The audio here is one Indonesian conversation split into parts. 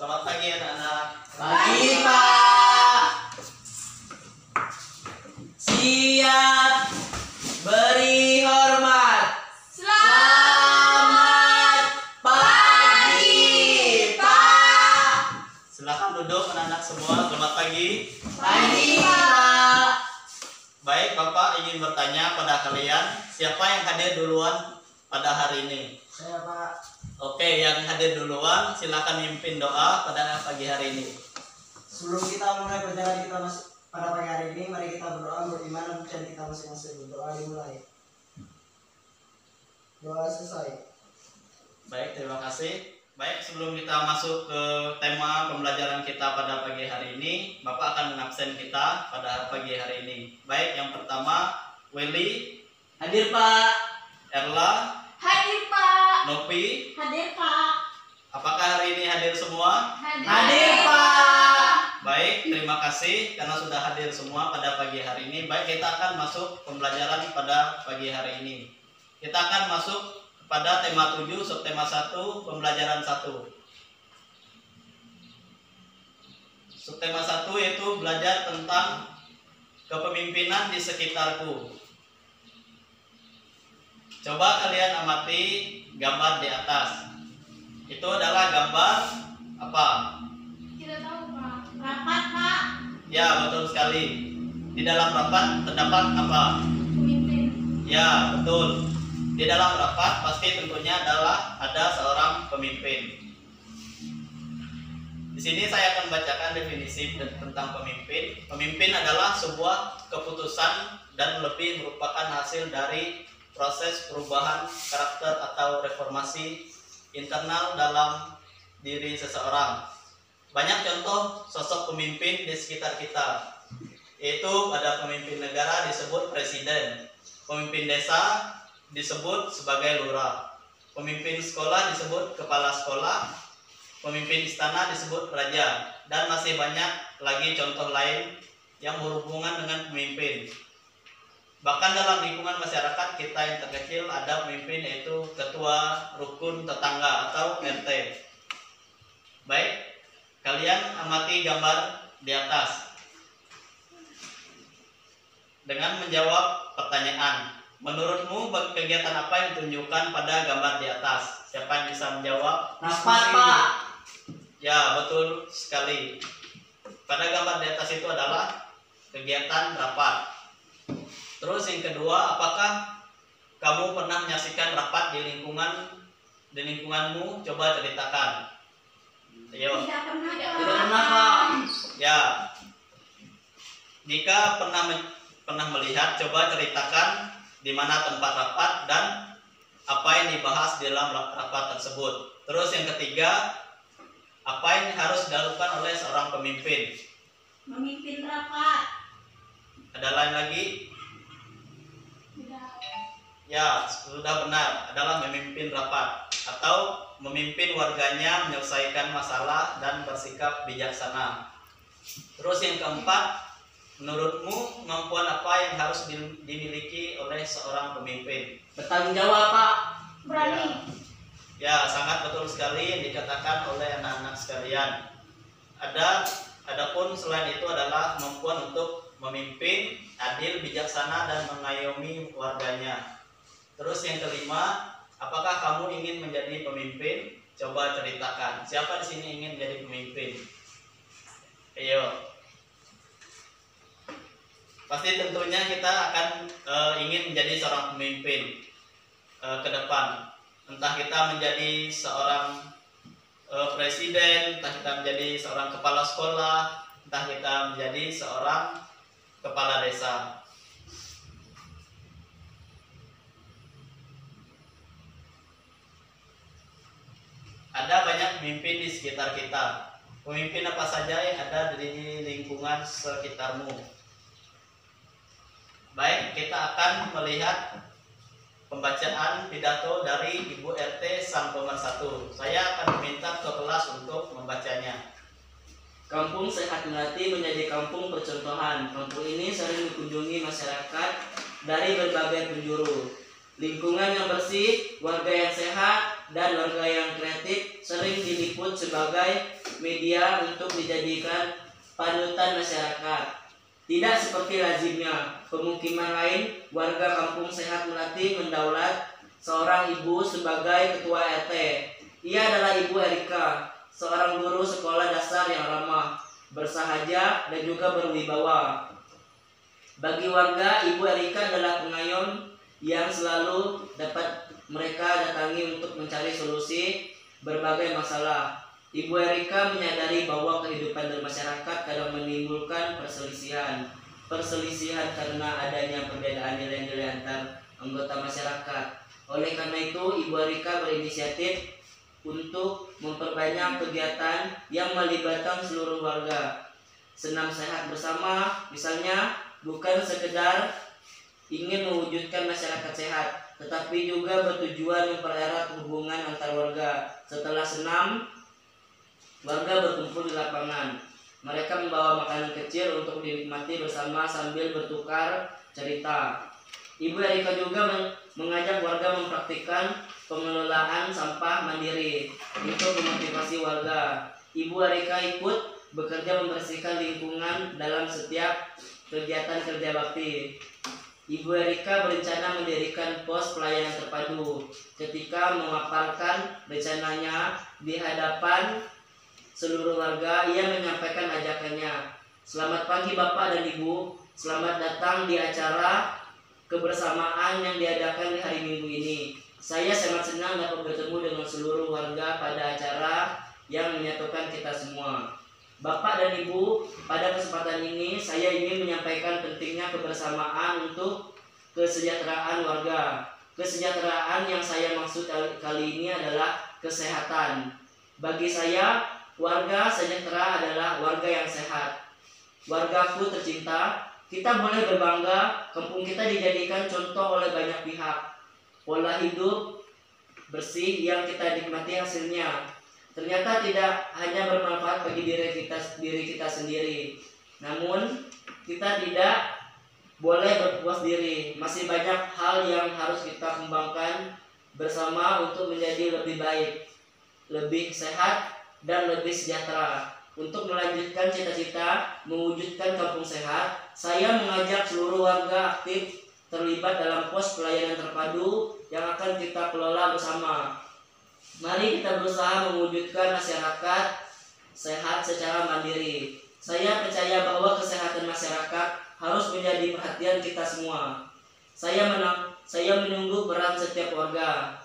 Selamat pagi anak-anak. Pagi, Pak. Siap beri hormat. Selamat pagi, Pak. Silakan duduk anak-anak semua. Selamat pagi. Pagi, Pak. Baik, Bapak ingin bertanya pada kalian, siapa yang hadir duluan pada hari ini? Saya, Pak. Oke, yang hadir duluan silakan mimpin doa pada pagi hari ini. Sebelum kita mulai perjalanan kita pada pagi hari ini, mari kita berdoa, beriman, dan kita masing-masing. Berdoa dimulai. Doa selesai. Baik, terima kasih. Baik, sebelum kita masuk ke tema pembelajaran kita pada pagi hari ini, Bapak akan mengabsen kita pada pagi hari ini. Baik, yang pertama, Willy, Hadir, Pak. Erla, Hadir, Pak. Nopi. Hadir, Pak. Apakah hari ini hadir semua? Hadir, Pak. Baik, terima kasih karena sudah hadir semua pada pagi hari ini. Baik, kita akan masuk pembelajaran pada pagi hari ini. Kita akan masuk pada tema 7, subtema 1, pembelajaran 1. Subtema 1 yaitu belajar tentang kepemimpinan di sekitarku. Coba kalian amati gambar di atas. Itu adalah gambar apa? Tidak tahu, Pak. Rapat, Pak. Ya, betul sekali. Di dalam rapat terdapat apa? Pemimpin. Ya, betul. Di dalam rapat pasti tentunya adalah ada seorang pemimpin. Di sini saya akan bacakan definisi tentang pemimpin. Pemimpin adalah sebuah keputusan dan lebih merupakan hasil dari proses perubahan karakter atau reformasi internal dalam diri seseorang. Banyak contoh sosok pemimpin di sekitar kita, yaitu pada pemimpin negara disebut presiden, pemimpin desa disebut sebagai lurah, pemimpin sekolah disebut kepala sekolah, pemimpin istana disebut raja, dan masih banyak lagi contoh lain yang berhubungan dengan pemimpin. Bahkan dalam lingkungan masyarakat kita yang terkecil ada pemimpin, yaitu ketua rukun tetangga atau RT. Baik, kalian amati gambar di atas dengan menjawab pertanyaan. Menurutmu kegiatan apa yang ditunjukkan pada gambar di atas? Siapa yang bisa menjawab? Rapat, Pak. Ya, betul sekali. Pada gambar di atas itu adalah kegiatan rapat. Terus yang kedua, apakah kamu pernah menyaksikan rapat di lingkunganmu? Coba ceritakan. Ayo. Tidak pernah, Pak. Tidak pernah, Pak. Ya. Jika pernah melihat, coba ceritakan di mana tempat rapat dan apa yang dibahas di dalam rapat tersebut. Terus yang ketiga, apa yang harus dilakukan oleh seorang pemimpin? Memimpin rapat. Ada lain lagi? Tidak. Ya, sudah benar, adalah memimpin rapat atau memimpin warganya menyelesaikan masalah dan bersikap bijaksana. Terus yang keempat, menurutmu kemampuan apa yang harus dimiliki oleh seorang pemimpin? Bertanggung jawab, Pak. Berani. Ya, sangat betul sekali yang dikatakan oleh anak-anak sekalian. Adapun selain itu adalah kemampuan untuk memimpin, adil, bijaksana, dan mengayomi warganya. Terus yang kelima, apakah kamu ingin menjadi pemimpin? Coba ceritakan. Siapa di sini ingin menjadi pemimpin? Ayo. Pasti tentunya kita akan ingin menjadi seorang pemimpin ke depan. Entah kita menjadi seorang presiden, entah kita menjadi seorang kepala sekolah, entah kita menjadi seorang kepala desa. Ada banyak pemimpin di sekitar kita. Pemimpin apa saja yang ada di lingkungan sekitarmu? Baik, kita akan melihat pembacaan pidato dari Ibu RT Sang Pemersatu. Saya akan meminta ke kelas untuk membacanya. Kampung Sehat Melati menjadi kampung percontohan. Kampung ini sering dikunjungi masyarakat dari berbagai penjuru. Lingkungan yang bersih, warga yang sehat, dan warga yang kreatif sering diliput disebut sebagai media untuk dijadikan panutan masyarakat. Tidak seperti lazimnya pemukiman lain, warga Kampung Sehat Melati mendaulat seorang ibu sebagai ketua RT. Ia adalah Ibu Erika, seorang guru sekolah dasar yang ramah, bersahaja, dan juga berwibawa. Bagi warga, Ibu Erika adalah pengayom yang selalu dapat mereka datangi untuk mencari solusi berbagai masalah. Ibu Erika menyadari bahwa kehidupan bermasyarakat kadang menimbulkan perselisihan karena adanya perbedaan nilai-nilai antar anggota masyarakat. Oleh karena itu, Ibu Erika berinisiatif untuk memperbanyak kegiatan yang melibatkan seluruh warga. Senam sehat bersama, misalnya, bukan sekedar ingin mewujudkan masyarakat sehat, tetapi juga bertujuan mempererat hubungan antar warga. Setelah senam, warga berkumpul di lapangan. Mereka membawa makanan kecil untuk dinikmati bersama sambil bertukar cerita. Ibu Erika juga mengajak warga mempraktikkan pengelolaan sampah mandiri untuk memotivasi warga. Ibu Erika ikut bekerja membersihkan lingkungan dalam setiap kegiatan kerja bakti. Ibu Erika berencana mendirikan pos pelayanan terpadu. Ketika memaparkan rencananya di hadapan seluruh warga, ia menyampaikan ajakannya. Selamat pagi Bapak dan Ibu, selamat datang di acara kebersamaan yang diadakan di hari Minggu ini. Saya sangat senang dapat bertemu dengan seluruh warga pada acara yang menyatukan kita semua. Bapak dan Ibu, pada kesempatan ini saya ingin menyampaikan pentingnya kebersamaan untuk kesejahteraan warga. Kesejahteraan yang saya maksud kali ini adalah kesehatan. Bagi saya, warga sejahtera adalah warga yang sehat. Wargaku tercinta, kita boleh berbangga kampung kita dijadikan contoh oleh banyak pihak. Pola hidup bersih yang kita nikmati hasilnya ternyata tidak hanya bermanfaat bagi diri kita sendiri. Namun kita tidak boleh berpuas diri. Masih banyak hal yang harus kita kembangkan bersama untuk menjadi lebih baik, lebih sehat, dan lebih sejahtera. Untuk melanjutkan cita-cita mewujudkan kampung sehat, saya mengajak seluruh warga aktif terlibat dalam pos pelayanan terpadu yang akan kita kelola bersama. Mari kita berusaha mewujudkan masyarakat sehat secara mandiri. Saya percaya bahwa kesehatan masyarakat harus menjadi perhatian kita semua. Saya menunggu peran setiap warga.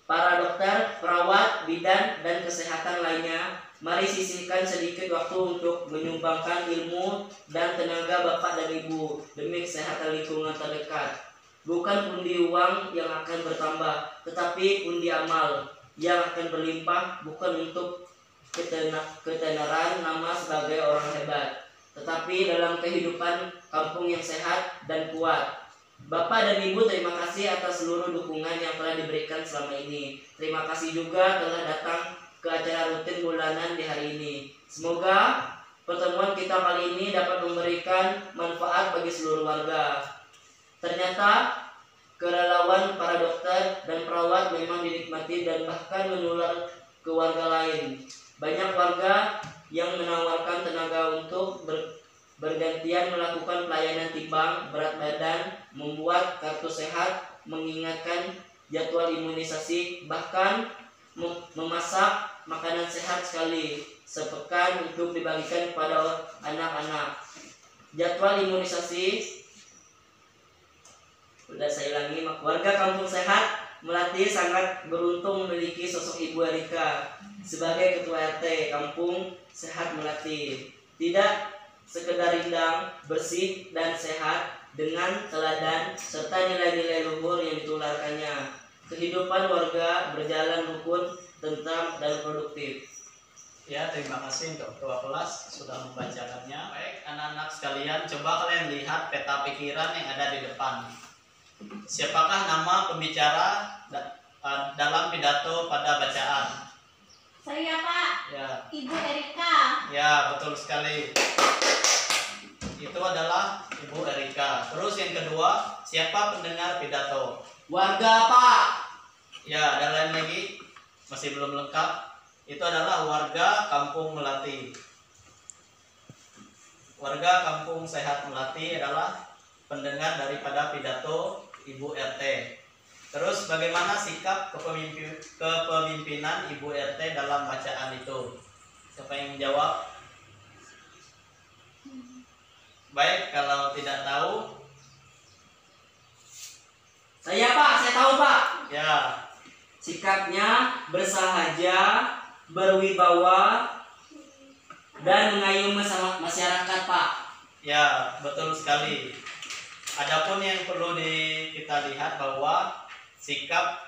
Para dokter, perawat, bidan, dan kesehatan lainnya, mari sisihkan sedikit waktu untuk menyumbangkan ilmu dan tenaga Bapak dan Ibu demi kesehatan lingkungan terdekat. Bukan pundi uang yang akan bertambah, tetapi pundi amal yang akan berlimpah, bukan untuk ketenaran nama sebagai orang hebat, tetapi dalam kehidupan kampung yang sehat dan kuat. Bapak dan Ibu, terima kasih atas seluruh dukungan yang telah diberikan selama ini. Terima kasih juga telah datang ke acara rutin bulanan di hari ini. Semoga pertemuan kita kali ini dapat memberikan manfaat bagi seluruh warga. Ternyata kerelauan para dokter dan perawat memang dinikmati dan bahkan menular ke warga lain. Banyak warga yang menawarkan tenaga untuk bergantian melakukan pelayanan timbang berat badan, membuat kartu sehat, mengingatkan jadwal imunisasi, bahkan memasak makanan sehat sekali sepekan untuk dibagikan kepada anak-anak. Jadwal imunisasi, sudah saya ulangi, warga Kampung Sehat Melati sangat beruntung memiliki sosok Ibu Erika sebagai Ketua RT Kampung Sehat Melati. Tidak sekedar rindang, bersih, dan sehat dengan teladan serta nilai-nilai luhur yang ditularkannya. Kehidupan warga berjalan rukun, tentram, dan produktif. Ya, terima kasih untuk ketua kelas sudah membacakannya. Baik, anak-anak sekalian, coba kalian lihat peta pikiran yang ada di depan. Siapakah nama pembicara dalam pidato pada bacaan? Saya Pak, Ya, Ibu Erika. ya betul sekali. Itu adalah Ibu Erika. Terus yang kedua, siapa pendengar pidato? Warga Pak. Ya, ada lain lagi? Masih belum lengkap? itu adalah warga Kampung Melati. Warga Kampung Sehat Melati adalah pendengar daripada pidato Ibu RT. Terus bagaimana sikap kepemimpinan Ibu RT dalam bacaan itu? Siapa yang menjawab? Baik, kalau tidak tahu, Saya Pak, saya tahu Pak. ya, Sikapnya bersahaja, berwibawa, dan mengayomi masyarakat Pak. ya, betul sekali. Adapun yang perlu kita lihat bahwa sikap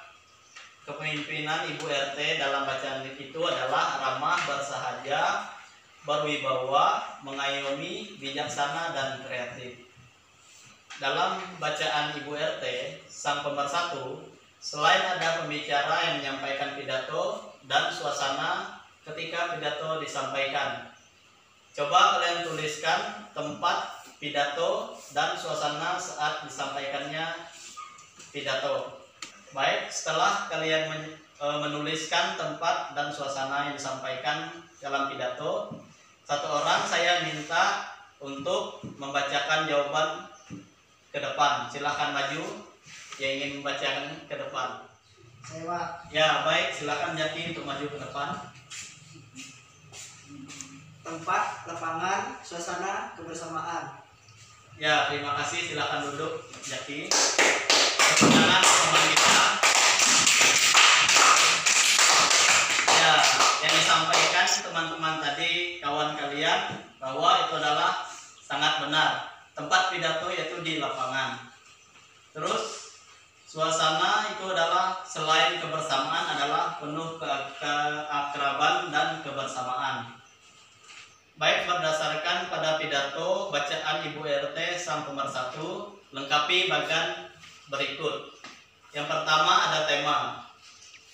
kepemimpinan Ibu RT dalam bacaan itu adalah ramah, bersahaja, berwibawa, mengayomi, bijaksana, dan kreatif. Dalam bacaan Ibu RT, sang pemersatu, selain ada pembicara yang menyampaikan pidato dan suasana ketika pidato disampaikan. Coba kalian tuliskan tempat pidato dan suasana saat disampaikannya pidato. Baik, setelah kalian menuliskan tempat dan suasana yang disampaikan dalam pidato, satu orang saya minta untuk membacakan jawaban ke depan. Silahkan maju yang ingin membacakan ke depan. Saya Pak. Ya, baik, silakan Jaki untuk maju ke depan. Tempat, lapangan, suasana, kebersamaan. Ya, terima kasih. Silakan duduk, Jaki. Tepuk tangan teman kita. Ya, yang disampaikan teman-teman tadi, kawan kalian, bahwa itu adalah sangat benar. Tempat pidato yaitu di lapangan. Terus suasana itu adalah selain kebersamaan adalah penuh keakraban dan kebersamaan. Baik, berdasarkan pada pidato bacaan Ibu RT sang pemersatu, lengkapi bagian berikut. Yang pertama ada tema,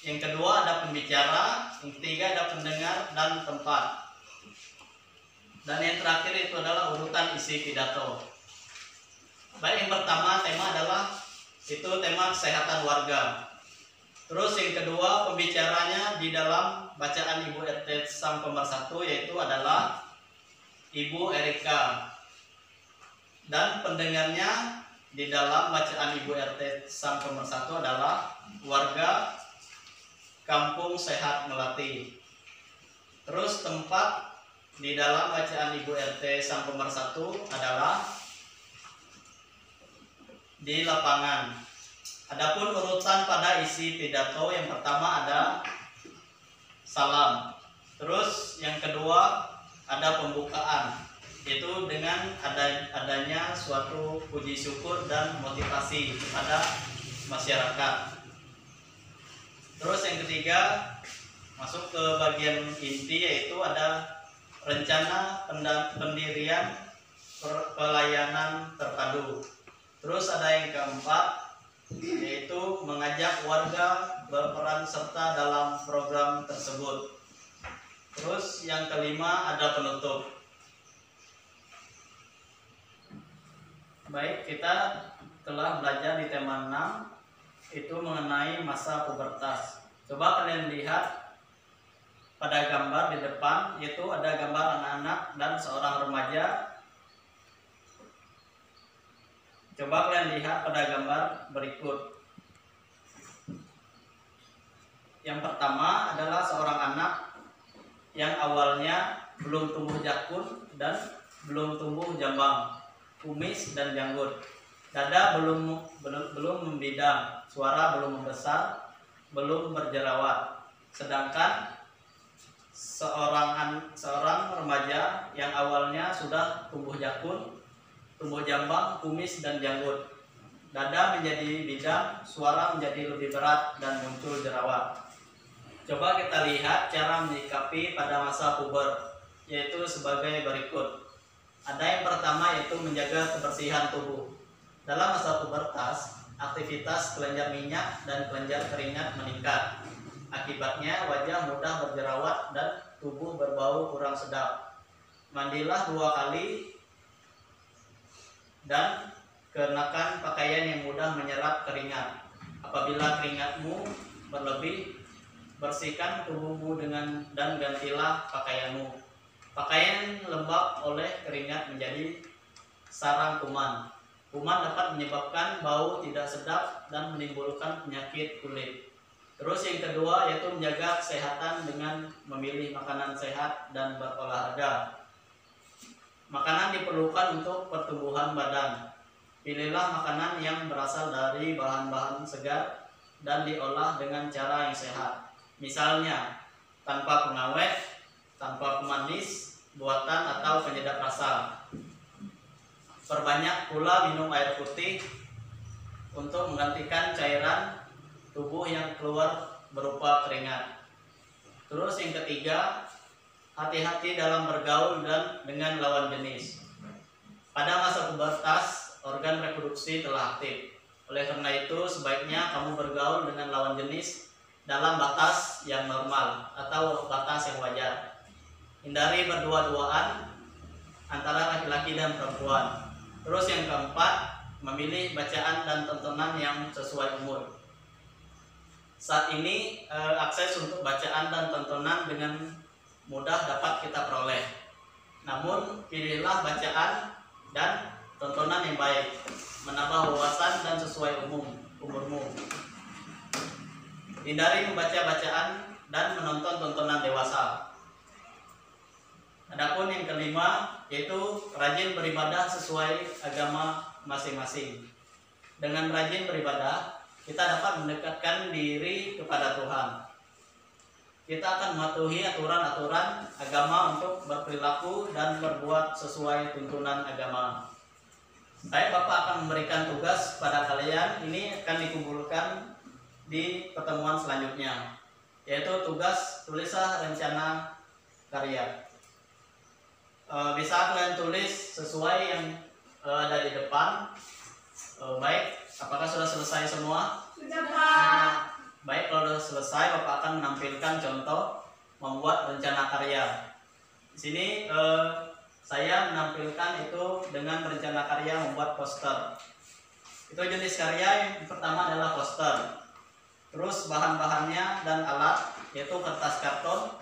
yang kedua ada pembicara, yang ketiga ada pendengar dan tempat, dan yang terakhir itu adalah urutan isi pidato. Baik, yang pertama tema adalah itu tema kesehatan warga. Terus yang kedua pembicaranya di dalam bacaan Ibu RT sang pemersatu yaitu adalah Ibu Erika, dan pendengarnya di dalam bacaan Ibu RT sang pemersatu adalah warga Kampung Sehat Melati. Terus tempat di dalam bacaan Ibu RT sang pemersatu adalah di lapangan. Adapun urutan pada isi pidato, yang pertama ada salam. Terus yang kedua ada pembukaan, yaitu dengan adanya suatu puji syukur dan motivasi kepada masyarakat. Terus yang ketiga masuk ke bagian inti, yaitu ada rencana pendirian pelayanan terpadu. Terus ada yang keempat, yaitu mengajak warga berperan serta dalam program tersebut. Terus yang kelima ada penutup. Baik, kita telah belajar di tema 6, itu mengenai masa pubertas. Coba kalian lihat pada gambar di depan, yaitu ada gambar anak-anak dan seorang remaja. Coba kalian lihat pada gambar berikut. Yang pertama adalah seorang anak yang awalnya belum tumbuh jakun dan belum tumbuh jambang, kumis dan janggut. Dada belum membidang, suara belum membesar, belum berjerawat. Sedangkan seorang remaja yang awalnya sudah tumbuh jakun, tumbuh jambang, kumis dan janggut. Dada menjadi bidang, suara menjadi lebih berat dan muncul jerawat. Coba kita lihat cara menyikapi pada masa puber, yaitu sebagai berikut. Ada yang pertama yaitu menjaga kebersihan tubuh. Dalam masa pubertas, aktivitas kelenjar minyak dan kelenjar keringat meningkat. Akibatnya wajah mudah berjerawat dan tubuh berbau kurang sedap. Mandilah 2 kali dan kenakan pakaian yang mudah menyerap keringat. Apabila keringatmu berlebih, bersihkan tubuhmu dan gantilah pakaianmu. Pakaian lembab oleh keringat menjadi sarang kuman. Kuman dapat menyebabkan bau tidak sedap dan menimbulkan penyakit kulit. Terus yang kedua yaitu menjaga kesehatan dengan memilih makanan sehat dan berolahraga. Makanan diperlukan untuk pertumbuhan badan. Pilihlah makanan yang berasal dari bahan-bahan segar dan diolah dengan cara yang sehat. Misalnya, tanpa pengawet, tanpa pemanis, buatan atau penyedap rasa. Perbanyak pula minum air putih untuk menggantikan cairan tubuh yang keluar berupa keringat. Terus yang ketiga, hati-hati dalam bergaul dan dengan lawan jenis. Pada masa pubertas, organ reproduksi telah aktif. Oleh karena itu, sebaiknya kamu bergaul dengan lawan jenis dalam batas yang normal atau batas yang wajar. Hindari berdua-duaan antara laki-laki dan perempuan. Terus yang keempat, memilih bacaan dan tontonan yang sesuai umur. Saat ini akses untuk bacaan dan tontonan dengan mudah dapat kita peroleh. Namun pilihlah bacaan dan tontonan yang baik, menambah wawasan dan sesuai umurmu. Hindari membaca bacaan dan menonton tontonan dewasa. Adapun yang kelima yaitu rajin beribadah sesuai agama masing-masing. Dengan rajin beribadah, kita dapat mendekatkan diri kepada Tuhan. Kita akan mematuhi aturan-aturan agama untuk berperilaku dan berbuat sesuai tuntunan agama. Baik, Bapak akan memberikan tugas pada kalian. Ini akan dikumpulkan di pertemuan selanjutnya, yaitu tugas tulislah rencana karya. Bisa kalian tulis sesuai yang ada di depan. Baik, apakah sudah selesai semua? Sudah, Pak. Baik, kalau sudah selesai, Bapak akan menampilkan contoh membuat rencana karya. Di sini saya menampilkan itu dengan rencana karya membuat poster. Itu jenis karya yang pertama adalah poster. Terus bahan-bahannya dan alat yaitu kertas karton,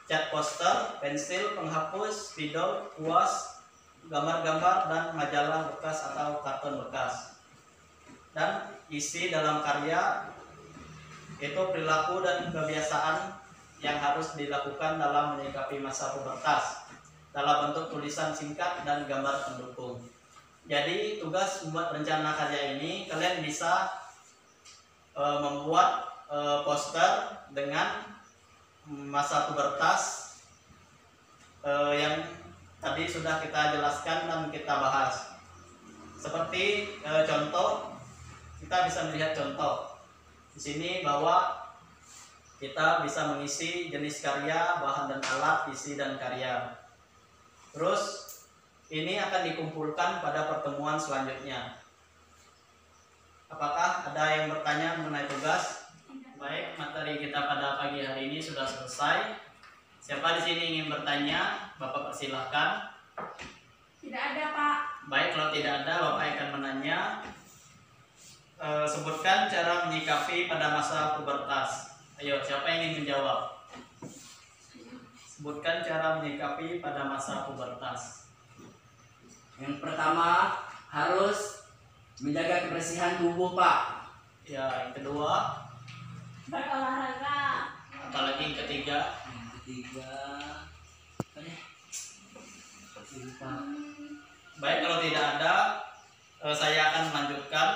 cat poster, pensil, penghapus, spidol, kuas, gambar-gambar, dan majalah bekas atau karton bekas. Dan isi dalam karya itu perilaku dan kebiasaan yang harus dilakukan dalam menyikapi masa pubertas dalam bentuk tulisan singkat dan gambar pendukung. Jadi tugas membuat rencana karya ini kalian bisa membuat poster dengan masa pubertas yang tadi sudah kita jelaskan dan kita bahas. Seperti contoh, kita bisa melihat contoh di sini bahwa kita bisa mengisi jenis karya, bahan dan alat, isi dan karya. Terus ini akan dikumpulkan pada pertemuan selanjutnya. Apakah ada yang bertanya mengenai tugas? Baik, materi kita pada pagi hari ini sudah selesai. Siapa di sini ingin bertanya? Bapak persilahkan. Tidak ada, Pak. Baik, kalau tidak ada, Bapak akan menanya. Sebutkan cara menyikapi pada masa pubertas. Ayo, siapa yang ingin menjawab? Sebutkan cara menyikapi pada masa pubertas. Yang pertama harus menjaga kebersihan tubuh, Pak. Ya, yang kedua. Berolahraga. Apalagi yang ketiga. Yang ketiga lupa. Baik, kalau tidak ada, saya akan melanjutkan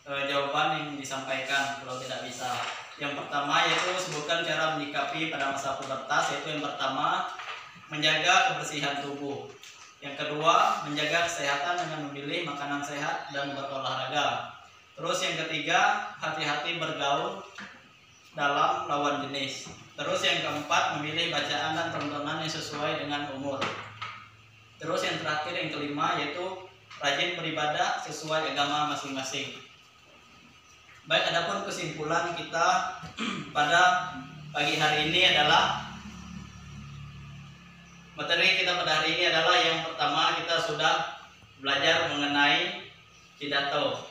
jawaban yang disampaikan kalau tidak bisa. Yang pertama yaitu sebutkan cara menyikapi pada masa pubertas, yaitu yang pertama menjaga kebersihan tubuh. Yang kedua menjaga kesehatan dengan memilih makanan sehat dan berolahraga. Terus yang ketiga hati-hati bergaul dalam lawan jenis. Terus yang keempat memilih bacaan dan tontonan yang sesuai dengan umur. Terus yang terakhir yang kelima yaitu rajin beribadah sesuai agama masing-masing. Baik, adapun kesimpulan kita pada pagi hari ini adalah materi kita pada hari ini adalah yang pertama kita sudah belajar mengenai pidato.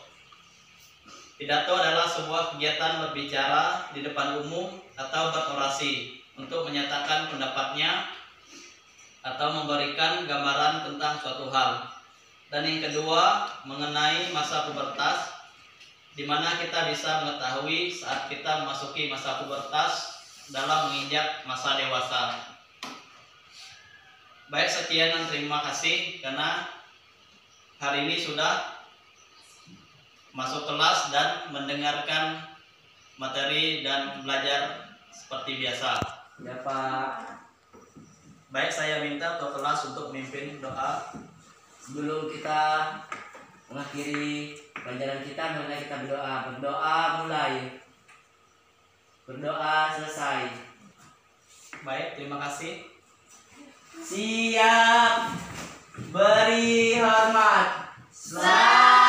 Pidato adalah sebuah kegiatan berbicara di depan umum atau berorasi untuk menyatakan pendapatnya atau memberikan gambaran tentang suatu hal. Dan yang kedua, mengenai masa pubertas, di mana kita bisa mengetahui saat kita memasuki masa pubertas dalam menginjak masa dewasa. Baik, sekian dan terima kasih karena hari ini sudah masuk kelas dan mendengarkan materi dan belajar seperti biasa. Ya Pak. Baik, saya minta untuk kelas untuk memimpin doa. Sebelum kita mengakhiri pelajaran kita, mari kita berdoa. Berdoa mulai. Berdoa selesai. Baik, terima kasih. Siap. Beri hormat. Selamat